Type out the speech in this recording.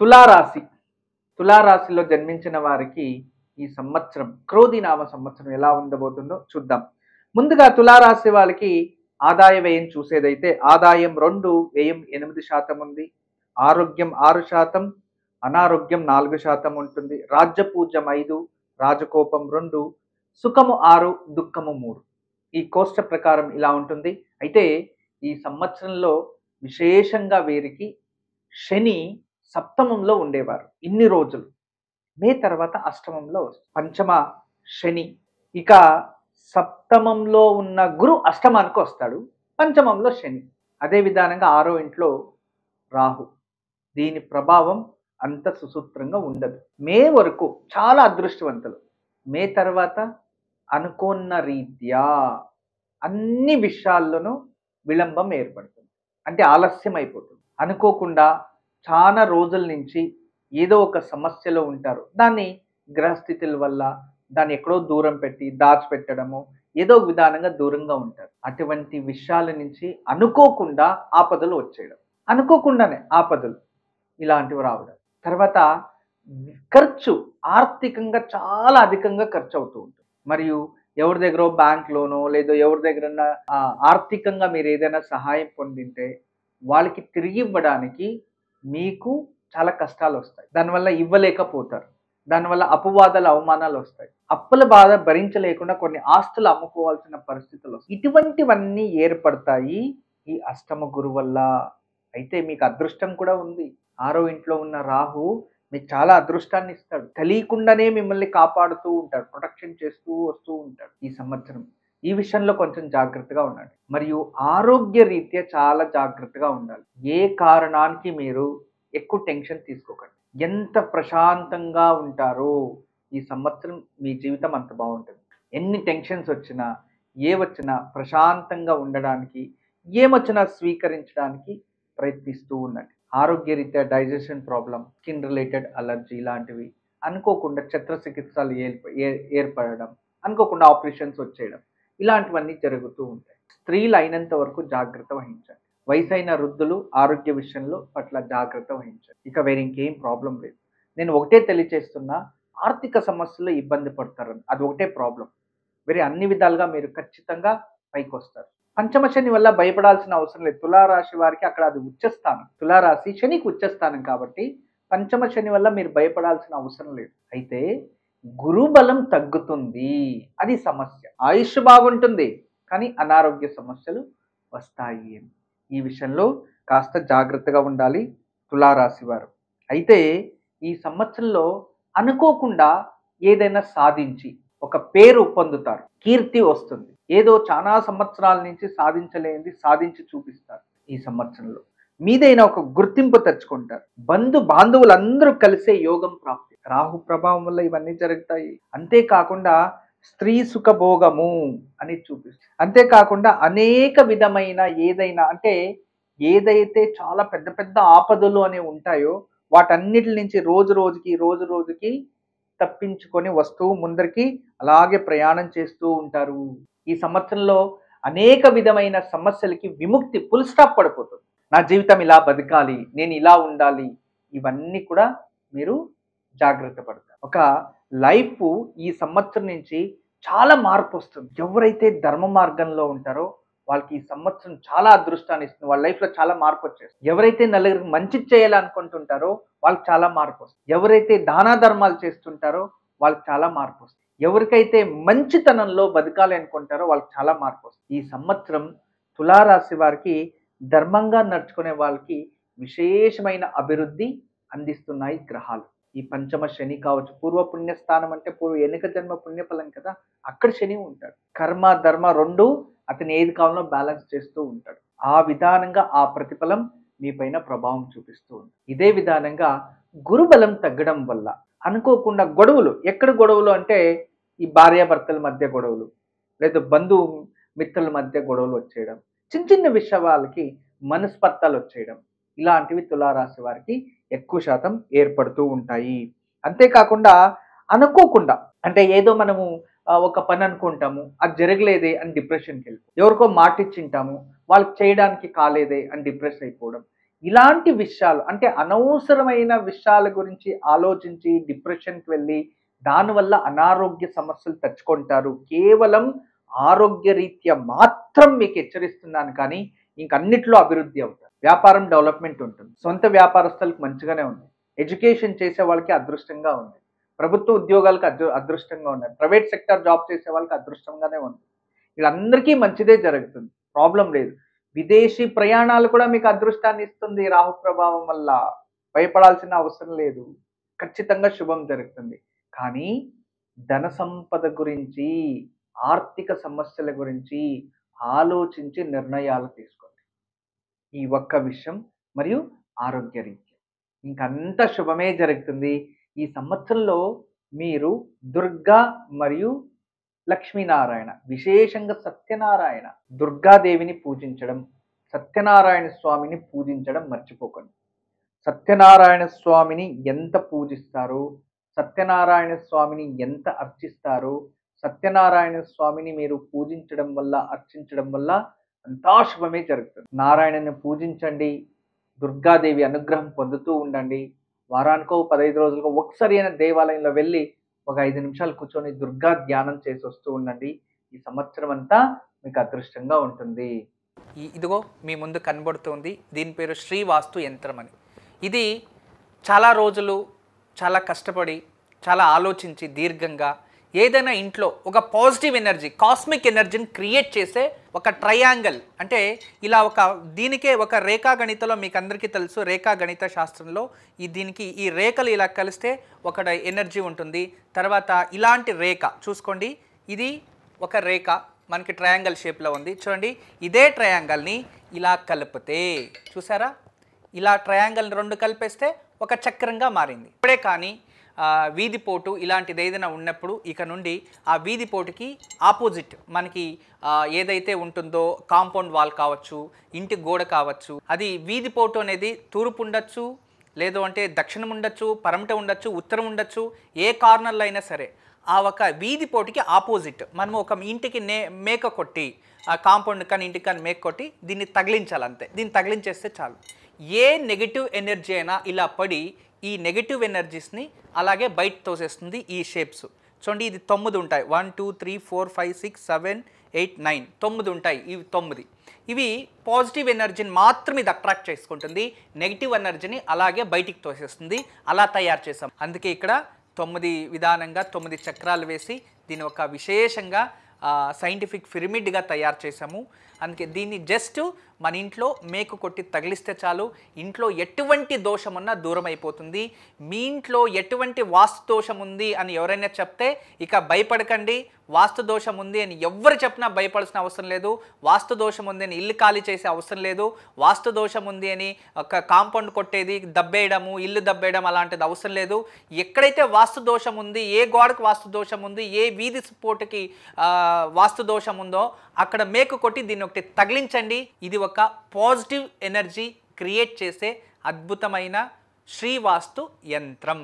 తులారాశి తులారాశిలో జన్మించిన వారికి ఈ సంవత్సరం క్రోధినామ సంవత్సరం ఎలా ఉండబోతుందో చూద్దాం. ముందుగా తులారాశి వాళ్ళకి ఆదాయ వ్యయం చూసేదైతే ఆదాయం 2, వ్యయం 8% ఉంది. ఆరోగ్యం 6%, అనారోగ్యం 4% ఉంటుంది. రాజ్యపూజ్యం 5, రాజకోపం 2, సుఖము 6, దుఃఖము 3. ఈ కోష్ట ప్రకారం ఇలా ఉంటుంది. అయితే ఈ సంవత్సరంలో విశేషంగా వీరికి శని సప్తమంలో ఉండేవారు ఇన్ని రోజులు. మే తర్వాత అష్టమంలో పంచమ శని. ఇక సప్తమంలో ఉన్న గురు అష్టమానికి వస్తాడు, పంచమంలో శని. అదే విధానంగా 6వ ఇంట్లో రాహు. దీని ప్రభావం అంత సుసూత్రంగా ఉండదు. మే వరకు చాలా అదృష్టవంతులు. మే తర్వాత అనుకున్న రీత్యా అన్ని విషయాల్లోనూ విళంబం ఏర్పడుతుంది, అంటే ఆలస్యం అయిపోతుంది. అనుకోకుండా చాలా రోజుల నుంచి ఏదో ఒక సమస్యలో ఉంటారు. దాన్ని గ్రహస్థితుల వల్ల దాన్ని ఎక్కడో దూరం పెట్టి దాచిపెట్టడము, ఏదో ఒక విధానంగా దూరంగా ఉంటారు. అటువంటి విషయాల నుంచి అనుకోకుండా ఆపదలు వచ్చేయడం, అనుకోకుండానే ఆపదలు ఇలాంటివి రావడం. తర్వాత ఖర్చు ఆర్థికంగా చాలా అధికంగా ఖర్చు అవుతూ ఉంటుంది. మరియు ఎవరి దగ్గర బ్యాంక్ లోనో లేదో ఎవరి దగ్గర ఆర్థికంగా మీరు ఏదైనా సహాయం పొందింటే వాళ్ళకి తిరిగి ఇవ్వడానికి మీకు చాలా కష్టాలు వస్తాయి. దానివల్ల ఇవ్వలేకపోతారు. దానివల్ల అపవాదాలు అవమానాలు వస్తాయి. అప్పుల బాధ భరించలేకుండా కొన్ని ఆస్తులు అమ్ముకోవాల్సిన పరిస్థితులు వస్తాయి. ఇటువంటివన్నీ ఏర్పడతాయి ఈ అష్టమ గురు వల్ల. అయితే మీకు అదృష్టం కూడా ఉంది. 6వ ఇంట్లో ఉన్న రాహు మీకు చాలా అదృష్టాన్ని ఇస్తాడు. తెలియకుండానే మిమ్మల్ని కాపాడుతూ ఉంటాడు, ప్రొటెక్షన్ చేస్తూ వస్తూ ఉంటాడు ఈ సంవత్సరం. ఈ విషయంలో కొంచెం జాగ్రత్తగా ఉండండి. మరియు ఆరోగ్య రీత్యా చాలా జాగ్రత్తగా ఉండాలి. ఏ కారణానికి మీరు ఎక్కువ టెన్షన్ తీసుకోకండి. ఎంత ప్రశాంతంగా ఉంటారో ఈ సంవత్సరం మీ జీవితం అంత బాగుంటుంది. ఎన్ని టెన్షన్స్ వచ్చినా ఏ వచ్చినా ప్రశాంతంగా ఉండడానికి, ఏమొచ్చినా స్వీకరించడానికి ప్రయత్నిస్తూ ఉండండి. ఆరోగ్యరీత్యా digestion problem, skin related allergy లాంటివి, అనుకోకుండా శస్త్రచికిత్సలు ఏర్పడడం, అనుకోకుండా ఆపరేషన్స్ వచ్చేయడం, ఇలాంటివన్నీ జరుగుతూ ఉంటాయి. స్త్రీలు అయినంత వరకు జాగ్రత్త వహించండి. వయసైన వృద్ధులు ఆరోగ్య విషయంలో పట్ల జాగ్రత్త వహించండి. ఇక వేరే ఇంకేం ప్రాబ్లం లేదు. నేను ఒకటే తెలియచేస్తున్నా, ఆర్థిక సమస్యలు ఇబ్బంది పడతారని, అది ఒకటే ప్రాబ్లం. వేరే అన్ని విధాలుగా మీరు ఖచ్చితంగా పైకి వస్తారు. పంచమ శని వల్ల భయపడాల్సిన అవసరం లేదు. తులారాశి వారికి అక్కడ అది ఉచ్చస్థానం. తులారాశి శనికి ఉచ్చస్థానం కాబట్టి పంచమ శని వల్ల మీరు భయపడాల్సిన అవసరం లేదు. అయితే గురుబలం తగ్గుతుంది, అది సమస్య. ఆయుష్ బాగుంటుంది కానీ అనారోగ్య సమస్యలు వస్తాయి. ఈ విషయంలో కాస్త జాగ్రత్తగా ఉండాలి తులారాశి వారు. అయితే ఈ సంవత్సరంలో అనుకోకుండా ఏదైనా సాధించి ఒక పేరు పొందుతారు, కీర్తి వస్తుంది. ఏదో చాలా సంవత్సరాల నుంచి సాధించలేనిది సాధించి చూపిస్తారు. ఈ సంవత్సరంలో మీదైనా ఒక గుర్తింపు తెచ్చుకుంటారు. బాంధవులందరూ కలిసే యోగం ప్రాప్తి. రాహు ప్రభావం వల్ల ఇవన్నీ జరుగుతాయి. అంతేకాకుండా స్త్రీ సుఖభోగము అని చూపిస్తుంది. అంతేకాకుండా అనేక విధమైన ఏదైనా అంటే ఏదైతే చాలా పెద్ద పెద్ద ఆపదలు అనేవి ఉంటాయో వాటన్నిటి నుంచి రోజు రోజుకి తప్పించుకొని వస్తూ ముందరికి అలాగే ప్రయాణం చేస్తూ ఉంటారు. ఈ సంవత్సరంలో అనేక విధమైన సమస్యలకి విముక్తి, ఫుల్ స్టాప్ పడిపోతుంది. నా జీవితం ఇలా బతకాలి, నేను ఇలా ఉండాలి, ఇవన్నీ కూడా మీరు జాగ్రత్త పడతారు. ఒక లైఫ్ ఈ సంవత్సరం నుంచి చాలా మార్పు వస్తుంది. ఎవరైతే ధర్మ మార్గంలో ఉంటారో వాళ్ళకి ఈ సంవత్సరం చాలా అదృష్టాన్ని ఇస్తుంది. వాళ్ళ లైఫ్లో చాలా మార్పు వచ్చేస్తుంది. ఎవరైతే నలుగురికి మంచి చేయాలనుకుంటుంటారో వాళ్ళకి చాలా మార్పు వస్తుంది. ఎవరైతే దాన ధర్మాలు చేస్తుంటారో వాళ్ళకి చాలా మార్పు వస్తుంది. ఎవరికైతే మంచితనంలో బతకాలి అనుకుంటారో వాళ్ళకి చాలా మార్పు వస్తుంది. ఈ సంవత్సరం తులారాశి వారికి ధర్మంగా నడుచుకునే వాళ్ళకి విశేషమైన అభివృద్ధి అందిస్తున్నాయి గ్రహాలు. ఈ పంచమ శని కావచ్చు, పూర్వ పుణ్యస్థానం అంటే ఎన్నిక జన్మ పుణ్యఫలం కదా, అక్కడ శని ఉంటాడు. కర్మ ధర్మ రెండు అతను ఏది కావాలో బ్యాలెన్స్ చేస్తూ ఉంటాడు. ఆ విధానంగా ఆ ప్రతిఫలం మీ పైన ప్రభావం చూపిస్తూ ఉంది. ఇదే విధానంగా గురుబలం తగ్గడం వల్ల అనుకోకుండా గొడవలు, ఎక్కడ గొడవలు అంటే ఈ భార్యాభర్తల మధ్య గొడవలు, లేదా బంధువు మిత్రుల మధ్య గొడవలు వచ్చేయడం, చిన్న చిన్న విషయాలకి మనస్పర్ధలు వచ్చేయడం, ఇలాంటివి తులారాశి వారికి ఎక్కువ శాతం ఏర్పడుతూ ఉంటాయి. అంతేకాకుండా అనుకోకుండా అంటే ఏదో మనము ఒక పని అనుకుంటాము, అది జరగలేదే అని డిప్రెషన్కి వెళ్ళిపోవడం, ఎవరికో మాట ఇచ్చింటాము వాళ్ళకి చేయడానికి కాలేదే అని డిప్రెస్ అయిపోవడం, ఇలాంటి విషయాలు అంటే అనవసరమైన విషయాల గురించి ఆలోచించి డిప్రెషన్‌కి వెళ్ళి దానివల్ల అనారోగ్య సమస్యలు తెచ్చుకుంటారు. కేవలం ఆరోగ్యరీత్యా మాత్రం మీకు హెచ్చరిస్తున్నాను కానీ ఇంకన్నిట్లో అభివృద్ధి అవుతారు. వ్యాపారం డెవలప్‌మెంట్ ఉంటుంది. సొంత వ్యాపారస్తులకు మంచిగానే ఉంది. ఎడ్యుకేషన్ చేసే వాళ్ళకి అదృష్టంగా ఉంది. ప్రభుత్వ ఉద్యోగాలకు అదృష్టంగా ఉన్నారు. ప్రైవేట్ సెక్టార్ జాబ్ చేసే వాళ్ళకి అదృష్టంగానే ఉంది. వీళ్ళందరికీ మంచిదే జరుగుతుంది. ప్రాబ్లమ్ లేదు. విదేశీ ప్రయాణాలు కూడా మీకు అదృష్టాన్ని ఇస్తుంది రాహు ప్రభావం వల్ల. భయపడాల్సిన అవసరం లేదు. ఖచ్చితంగా శుభం జరుగుతుంది. కానీ ధన సంపద గురించి, ఆర్థిక సమస్యల గురించి ఆలోచించి నిర్ణయాలు తీసుకోండి. ఈ ఒక్క విషయం మరియు ఆరోగ్యరీత్యా. ఇంకంతా శుభమే జరుగుతుంది. ఈ సంవత్సరంలో మీరు దుర్గా మరియు లక్ష్మీనారాయణ, విశేషంగా సత్యనారాయణ, దుర్గాదేవిని పూజించడం, సత్యనారాయణ స్వామిని పూజించడం మర్చిపోకండి. సత్యనారాయణ స్వామిని ఎంత పూజిస్తారో, సత్యనారాయణ స్వామిని ఎంత అర్చిస్తారో, సత్యనారాయణ స్వామిని మీరు పూజించడం వల్ల, అర్చించడం వల్ల అంతా శుభమే జరుగుతుంది. నారాయణని పూజించండి, దుర్గాదేవి అనుగ్రహం పొందుతూ ఉండండి. వారానికో 15 రోజులకో ఒకసారి అయినా దేవాలయంలో వెళ్ళి ఒక 5 నిమిషాలు కూర్చొని దుర్గా ధ్యానం చేసి వస్తూ ఉండండి. ఈ సంవత్సరం అంతా మీకు అదృష్టంగా ఉంటుంది. ఇదిగో మీ ముందు కనబడుతుంది. దీని పేరు శ్రీవాస్తు యంత్రం అని. ఇది చాలా రోజులు చాలా కష్టపడి చాలా ఆలోచించి దీర్ఘంగా ఏదైనా ఇంట్లో ఒక పాజిటివ్ ఎనర్జీ, కాస్మిక్ ఎనర్జీని క్రియేట్ చేసే ఒక ట్రయాంగిల్, అంటే ఇలా దీనికే ఒక రేఖాగణితలో మీకు అందరికీ తెలుసు, రేఖాగణిత శాస్త్రంలో దీనికి ఈ రేఖలు ఇలా కలిస్తే ఒక ఎనర్జీ ఉంటుంది. తర్వాత ఇలాంటి రేఖ చూసుకోండి, ఇది ఒక రేఖ మనకి ట్రయాంగిల్ షేప్లో ఉంది. చూడండి, ఇదే ట్రయాంగిల్ని ఇలా కలిపితే చూసారా, ఇలా ట్రయాంగిల్ రెండు కలిపేస్తే ఒక చక్రంగా మారింది. ఇప్పుడే కానీ వీధిపోటు ఇలాంటిది ఏదైనా ఉన్నప్పుడు ఇక నుండి ఆ వీధిపోటుకి ఆపోజిట్ మనకి ఏదైతే ఉంటుందో కాంపౌండ్ వాల్ కావచ్చు, ఇంటి గోడ కావచ్చు, అది వీధిపోటు అనేది తూర్పు ఉండొచ్చు, లేదు అంటే దక్షిణం ఉండొచ్చు, పరమట ఉండొచ్చు, ఉత్తరం ఉండొచ్చు, ఏ కార్నర్లో అయినా సరే ఆ ఒక వీధిపోటుకి ఆపోజిట్ మనము ఒక ఇంటికి మేక కొట్టి, ఆ కాంపౌండ్ కానీ ఇంటికి కానీ మేక కొట్టి దీన్ని తగిలించాలి అంతే. దీన్ని తగిలించేస్తే చాలు. ఏ నెగిటివ్ ఎనర్జీ అయినా ఇలా పడి ఈ నెగిటివ్ ఎనర్జీస్ని అలాగే బయట తోసేస్తుంది. ఈ షేప్స్ చూడండి, ఇది 9 ఉంటాయి. 1 2 3 4 5 6 7 8 9 9 ఉంటాయి. ఇవి 9. ఇవి పాజిటివ్ ఎనర్జీని మాత్రం ఇది అట్రాక్ట్ చేసుకుంటుంది, నెగిటివ్ ఎనర్జీని అలాగే బయటికి తోసేస్తుంది. అలా తయారు చేసాం. అందుకే ఇక్కడ 9 విధానంగా 9 చక్రాలు వేసి దీన్ని ఒక విశేషంగా సైంటిఫిక్ పిరమిడ్గా తయారు చేసాము. అందుకే దీన్ని జస్ట్ మన ఇంట్లో మేకు కొట్టి తగిలిస్తే చాలు, ఇంట్లో ఎటువంటి దోషం ఉన్నా దూరం అయిపోతుంది. మీ ఇంట్లో ఎటువంటి వాస్తు దోషం ఉంది అని ఎవరైనా చెప్తే ఇక భయపడకండి. వాస్తు దోషం ఉంది అని ఎవరు చెప్పినా భయపడాల్సిన అవసరం లేదు. వాస్తు దోషం ఉంది అని ఇల్లు ఖాళీ చేసే అవసరం లేదు. వాస్తు దోషం ఉంది అని ఒక కాంపౌండ్ కొట్టేది, దబ్బేయడము, ఇల్లు దబ్బేయడం అలాంటిది అవసరం లేదు. ఎక్కడైతే వాస్తు దోషం ఉంది, ఏ గోడకు వాస్తు దోషం ఉంది, ఏ వీధి పోటుకి వాస్తు దోషం ఉందో అక్కడ మేకు కొట్టి దీన్ని ఒకటి తగిలించండి. ఇది ఒక పాజిటివ్ ఎనర్జీ క్రియేట్ చేసే అద్భుతమైన శ్రీవాస్తు యంత్రం.